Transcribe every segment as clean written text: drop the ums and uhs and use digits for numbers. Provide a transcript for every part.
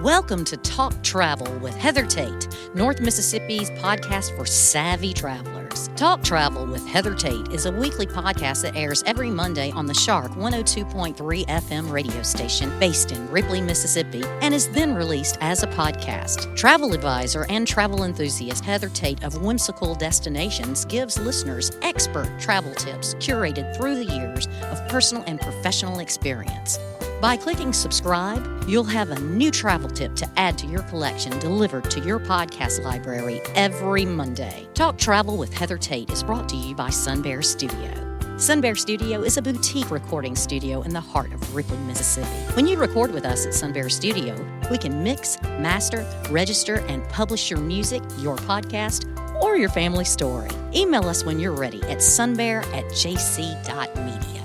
Welcome to Talk Travel with Heather Tate, North Mississippi's podcast for savvy travelers. Talk Travel with Heather Tate is a weekly podcast that airs every Monday on the Shark 102.3 FM radio station based in Ripley, Mississippi, and is then released as a podcast. Travel advisor and travel enthusiast Heather Tate of Whimsical Destinations gives listeners expert travel tips curated through the years of personal and professional experience. By clicking subscribe, you'll have a new travel tip to add to your collection delivered to your podcast library every Monday. Talk Travel with Heather Tate is brought to you by Sun Bear Studio. Sun Bear Studio is a boutique recording studio in the heart of Ripley, Mississippi. When you record with us at Sun Bear Studio, we can mix, master, register, and publish your music, your podcast, or your family story. Email us when you're ready at sunbear@jc.media.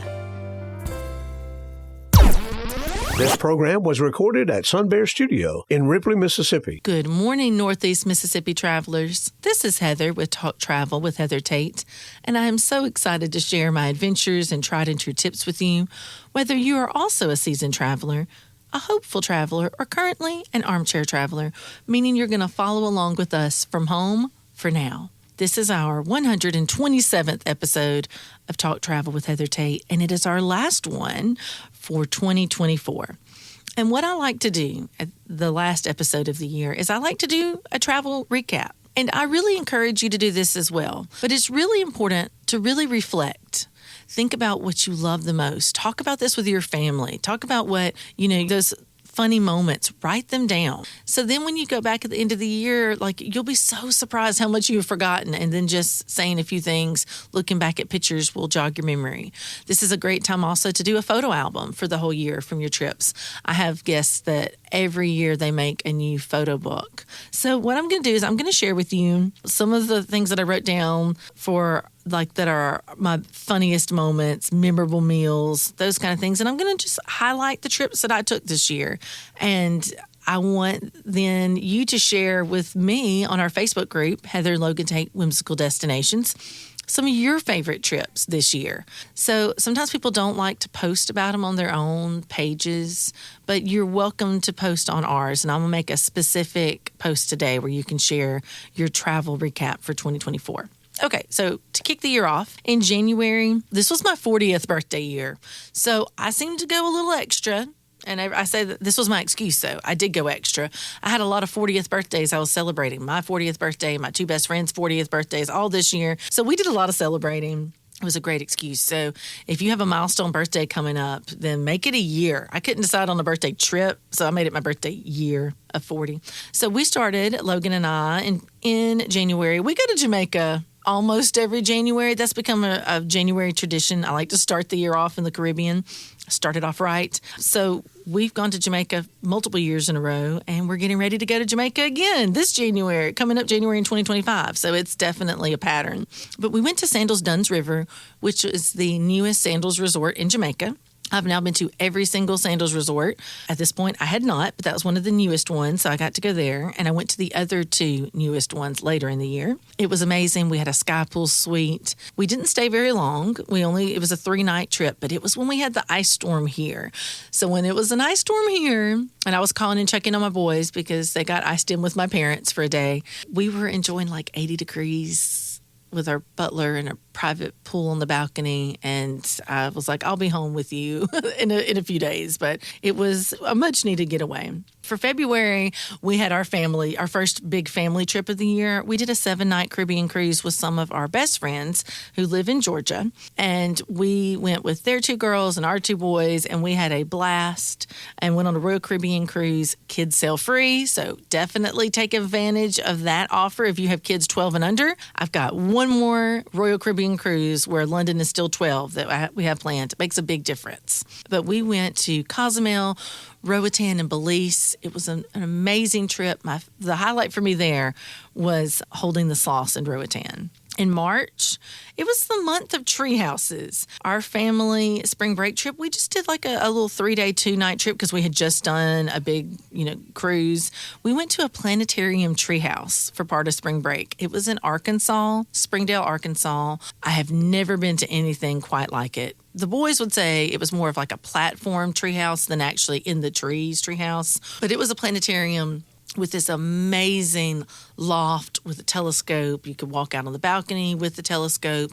This program was recorded at Sun Bear Studio in Ripley, Mississippi. Good morning, Northeast Mississippi travelers. This is Heather with Talk Travel with Heather Tate, and I am so excited to share my adventures and tried and true tips with you, whether you are also a seasoned traveler, a hopeful traveler, or currently an armchair traveler, meaning you're going to follow along with us from home for now. This is our 127th episode of Talk Travel with Heather Tate, and it is our last one for 2024. And what I like to do at the last episode of the year is I like to do a travel recap. And I really encourage you to do this as well. But it's really important to really reflect. Think about what you love the most. Talk about this with your family. Talk about what, those funny moments, write them down. So then when you go back at the end of the year, you'll be so surprised how much you've forgotten. And then just saying a few things, looking back at pictures will jog your memory. This is a great time also to do a photo album for the whole year from your trips. I have guests that every year they make a new photo book. So what I'm going to do is I'm going to share with you some of the things that I wrote down for that are my funniest moments, memorable meals, those kind of things. And I'm going to just highlight the trips that I took this year. And I want then you to share with me on our Facebook group, Heather Logan Tate Whimsical Destinations, some of your favorite trips this year. So sometimes people don't like to post about them on their own pages, but you're welcome to post on ours. And I'm going to make a specific post today where you can share your travel recap for 2024. Okay, so to kick the year off, in January, this was my 40th birthday year. So I seemed to go a little extra. And I say that this was my excuse, though. I did go extra. I had a lot of 40th birthdays I was celebrating. My 40th birthday, my two best friends' 40th birthdays, all this year. So we did a lot of celebrating. It was a great excuse. So if you have a milestone birthday coming up, then make it a year. I couldn't decide on a birthday trip, so I made it my birthday year of 40. So we started, Logan and I, in January. We go to Jamaica almost every January. That's become a January tradition. I like to start the year off in the Caribbean, start it off right. So we've gone to Jamaica multiple years in a row, and we're getting ready to go to Jamaica again this January, coming up January in 2025. So it's definitely a pattern. But we went to Sandals Duns River, which is the newest Sandals resort in Jamaica. I've now been to every single Sandals resort. At this point, I had not, but that was one of the newest ones, so I got to go there. And I went to the other two newest ones later in the year. It was amazing. We had a sky pool suite. We didn't stay very long. It was a 3-night trip, but it was when we had the ice storm here. So when it was an ice storm here, and I was calling and checking on my boys because they got iced in with my parents for a day, we were enjoying 80 degrees with our butler and a private pool on the balcony, and I was like, I'll be home with you in a few days, but it was a much-needed getaway. For February, we had our first big family trip of the year. We did a 7-night Caribbean cruise with some of our best friends who live in Georgia, and we went with their 2 girls and our 2 boys, and we had a blast and went on a Royal Caribbean cruise. Kids sail free, so definitely take advantage of that offer if you have kids 12 and under. I've got one more Royal Caribbean cruise where London is still 12 that we have planned. It makes a big difference. But we went to Cozumel, Roatan, and Belize. It was an amazing trip. The highlight for me there was holding the sauce in Roatan. In March, it was the month of tree houses. Our family spring break trip, we just did like a little 3-day, 2-night trip because we had just done a big, cruise. We went to a planetarium tree house for part of spring break. It was in Arkansas, Springdale, Arkansas. I have never been to anything quite like it. The boys would say it was more of like a platform treehouse than actually in the trees treehouse, but it was a planetarium with this amazing loft with a telescope. You could walk out on the balcony with the telescope.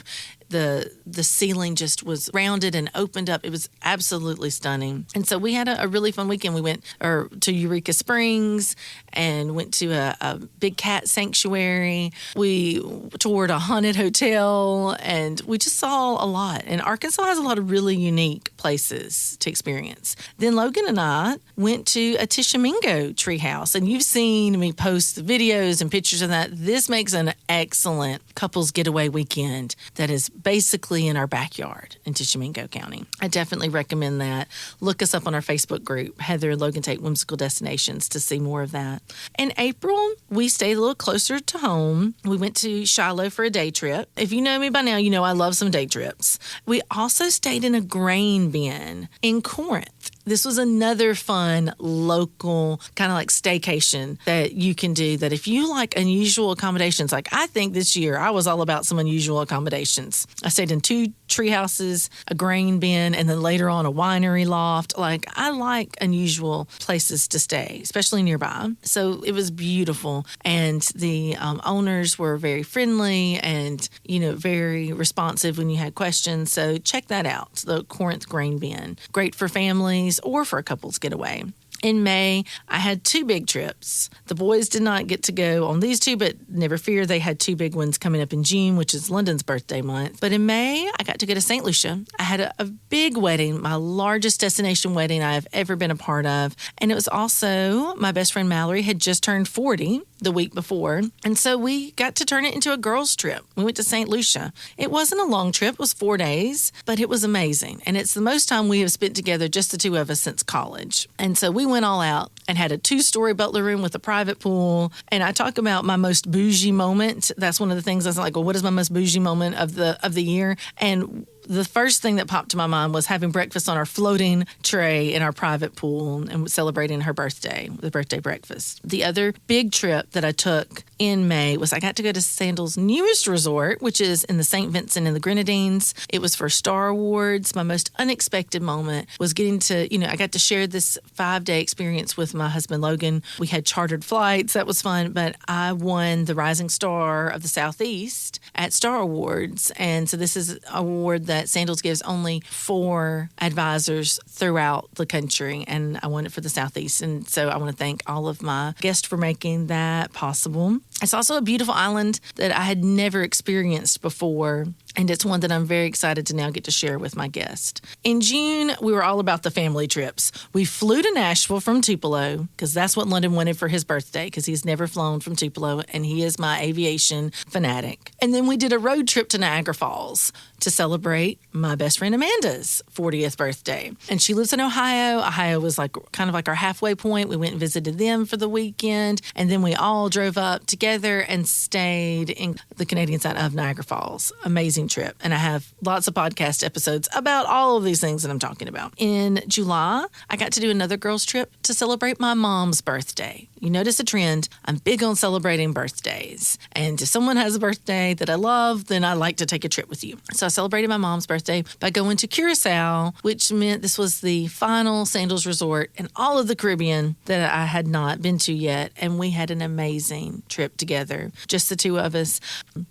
The ceiling just was rounded and opened up. It was absolutely stunning. And so we had a really fun weekend. We went to Eureka Springs and went to a big cat sanctuary. We toured a haunted hotel, and we just saw a lot. And Arkansas has a lot of really unique places to experience. Then Logan and I went to a Tishomingo treehouse, and you've seen me post the videos and pictures of that. This makes an excellent couples getaway weekend that is basically in our backyard in Tishomingo County. I definitely recommend that. Look us up on our Facebook group, Heather and Logan Tate Whimsical Destinations, to see more of that. In April, we stayed a little closer to home. We went to Shiloh for a day trip. If you know me by now, you know I love some day trips. We also stayed in a grain bin in Corinth. This was another fun local kind of like staycation that you can do, that if you like unusual accommodations, like I think this year I was all about some unusual accommodations. I stayed in 2 tree houses, a grain bin, and then later on a winery loft. Like I like unusual places to stay, especially nearby. So it was beautiful. And the owners were very friendly and, very responsive when you had questions. So check that out. The Corinth Grain Bin. Great for families or for a couple's getaway. In May, I had 2 big trips. The boys did not get to go on these 2, but never fear, they had 2 big ones coming up in June, which is London's birthday month. But in May, I got to go to St. Lucia. I had a big wedding, my largest destination wedding I have ever been a part of. And it was also, my best friend Mallory had just turned 40 the week before. And so we got to turn it into a girls' trip. We went to St. Lucia. It wasn't a long trip. It was 4 days, but it was amazing. And it's the most time we have spent together, just the 2 of us, since college. And so we went all out and had a 2-story butler room with a private pool. And I talk about my most bougie moment. That's one of the things I was like, well, what is my most bougie moment of the year? And the first thing that popped to my mind was having breakfast on our floating tray in our private pool and celebrating her birthday, the birthday breakfast. The other big trip that I took in May was I got to go to Sandals' newest resort, which is in the St. Vincent and the Grenadines. It was for Star Awards. My most unexpected moment was getting to, I got to share this 5-day experience with my husband, Logan. We had chartered flights. That was fun. But I won the Rising Star of the Southeast at Star Awards. And so this is an award that Sandals gives only 4 advisors throughout the country, and I won it for the Southeast. And so I want to thank all of my guests for making that possible. It's also a beautiful island that I had never experienced before, and it's one that I'm very excited to now get to share with my guest. In June, we were all about the family trips. We flew to Nashville from Tupelo because that's what London wanted for his birthday, because he's never flown from Tupelo, and he is my aviation fanatic. And then we did a road trip to Niagara Falls to celebrate my best friend Amanda's 40th birthday. And she lives in Ohio. Ohio was kind of like our halfway point. We went and visited them for the weekend, and then we all drove up together and stayed in the Canadian side of Niagara Falls. Amazing trip. And I have lots of podcast episodes about all of these things that I'm talking about. In July, I got to do another girls' trip to celebrate my mom's birthday. You notice a trend. I'm big on celebrating birthdays. And if someone has a birthday that I love, then I like to take a trip with you. So I celebrated my mom's birthday by going to Curacao, which meant this was the final Sandals resort in all of the Caribbean that I had not been to yet. And we had an amazing trip together, just the 2 of us.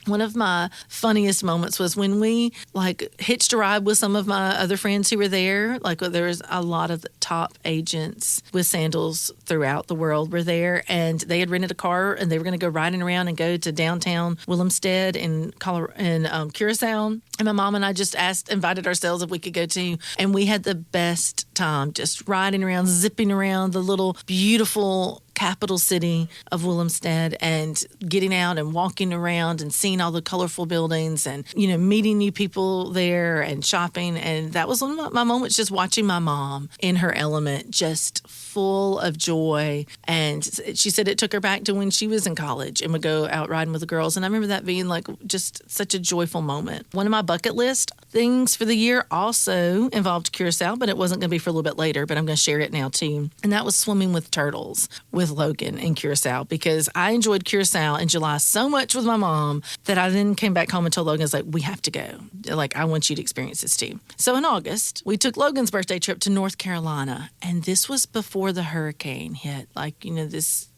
One of my funniest moments was when we hitched a ride with some of my other friends who were there. There was a lot of the top agents with Sandals throughout the world were there, and they had rented a car and they were going to go riding around and go to downtown Willemstad in Curacao. And my mom and I just invited ourselves if we could go too. And we had the best time just riding around, zipping around the little beautiful capital city of Willemstad, and getting out and walking around and seeing all the colorful buildings and, meeting new people there and shopping. And that was one of my moments, just watching my mom in her element, just full of joy. And she said it took her back to when she was in college and would go out riding with the girls. And I remember that being like just such a joyful moment. One of my bucket list things for the year also involved Curacao, but it wasn't going to be for a little bit later, but I'm going to share it now too. And that was swimming with turtles with Logan in Curacao, because I enjoyed Curacao in July so much with my mom that I then came back home and told Logan, I was like, we have to go. Like, I want you to experience this too. So in August, we took Logan's birthday trip to North Carolina, and this was before the hurricane hit.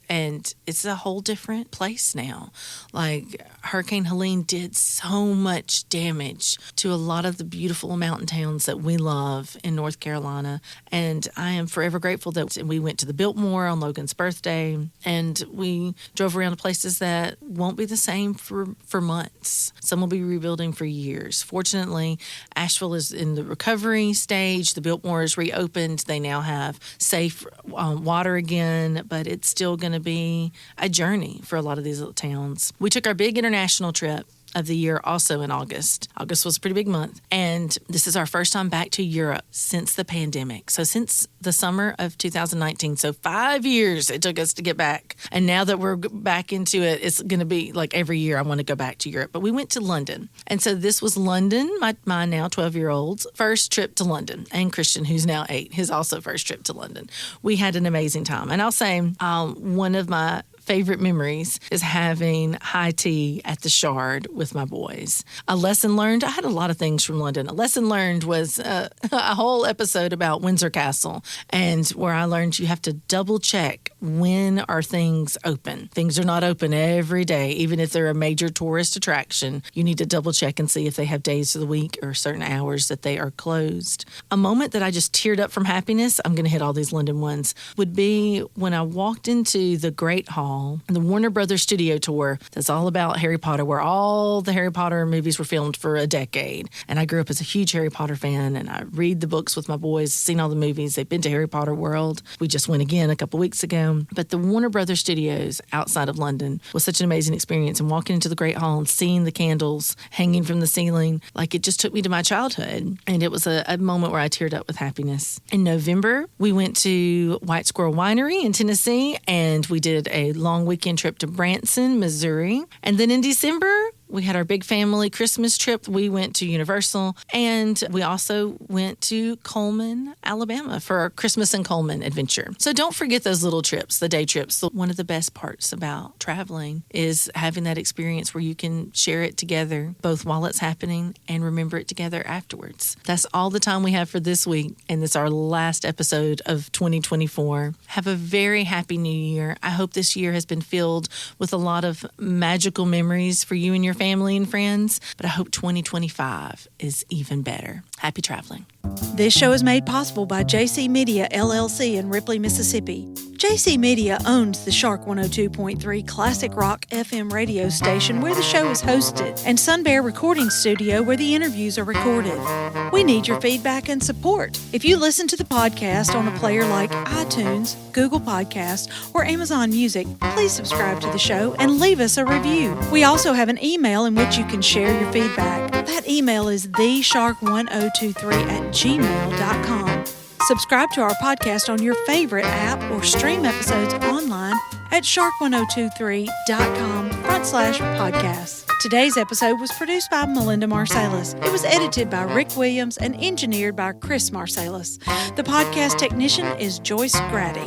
And it's a whole different place now. Like, Hurricane Helene did so much damage to a lot of the beautiful mountain towns that we love in North Carolina. And I am forever grateful that we went to the Biltmore on Logan's birthday, and we drove around to places that won't be the same for months. Some will be rebuilding for years. Fortunately, Asheville is in the recovery stage. The Biltmore is reopened. They now have safe water again, but it's still going to be a journey for a lot of these little towns. We took our big international trip of the year also in August. August was a pretty big month. And this is our first time back to Europe since the pandemic. So since the summer of 2019. So 5 years it took us to get back. And now that we're back into it, it's going to be like every year I want to go back to Europe. But we went to London. And so this was London, my now 12-year-old's first trip to London. And Christian, who's now 8, his also first trip to London. We had an amazing time. And I'll say one of my favorite memories is having high tea at the Shard with my boys. A lesson learned, I had a lot of things from London. A lesson learned was a whole episode about Windsor Castle, and where I learned you have to double check when are things open. Things are not open every day, even if they're a major tourist attraction. You need to double check and see if they have days of the week or certain hours that they are closed. A moment that I just teared up from happiness, I'm going to hit all these London ones, would be when I walked into the Great Hall, the Warner Brothers studio tour that's all about Harry Potter, where all the Harry Potter movies were filmed for a decade. And I grew up as a huge Harry Potter fan, and I read the books with my boys, seen all the movies. They've been to Harry Potter World. We just went again a couple weeks ago. But the Warner Brothers studios outside of London was such an amazing experience. And walking into the Great Hall and seeing the candles hanging from the ceiling, like, it just took me to my childhood. And it was a moment where I teared up with happiness. In November, we went to White Squirrel Winery in Tennessee, and we did a long weekend trip to Branson, Missouri. And then in December, we had our big family Christmas trip. We went to Universal, and we also went to Coleman, Alabama for our Christmas in Coleman adventure. So don't forget those little trips, the day trips. One of the best parts about traveling is having that experience where you can share it together, both while it's happening and remember it together afterwards. That's all the time we have for this week, and it's our last episode of 2024. Have a very happy new year. I hope this year has been filled with a lot of magical memories for you and your family and friends, but I hope 2025 is even better. Happy traveling. This show is made possible by JC Media, LLC in Ripley, Mississippi. JC Media owns the Shark 102.3 Classic Rock FM radio station where the show is hosted, and Sun Bear Recording Studio where the interviews are recorded. We need your feedback and support. If you listen to the podcast on a player like iTunes, Google Podcast, or Amazon Music, please subscribe to the show and leave us a review. We also have an email in which you can share your feedback. That email is theshark1023@gmail.com. Subscribe to our podcast on your favorite app or stream episodes online at shark1023.com/podcasts. Today's episode was produced by Melinda Marsalis. It was edited by Rick Williams and engineered by Chris Marsalis. The podcast technician is Joyce Grady.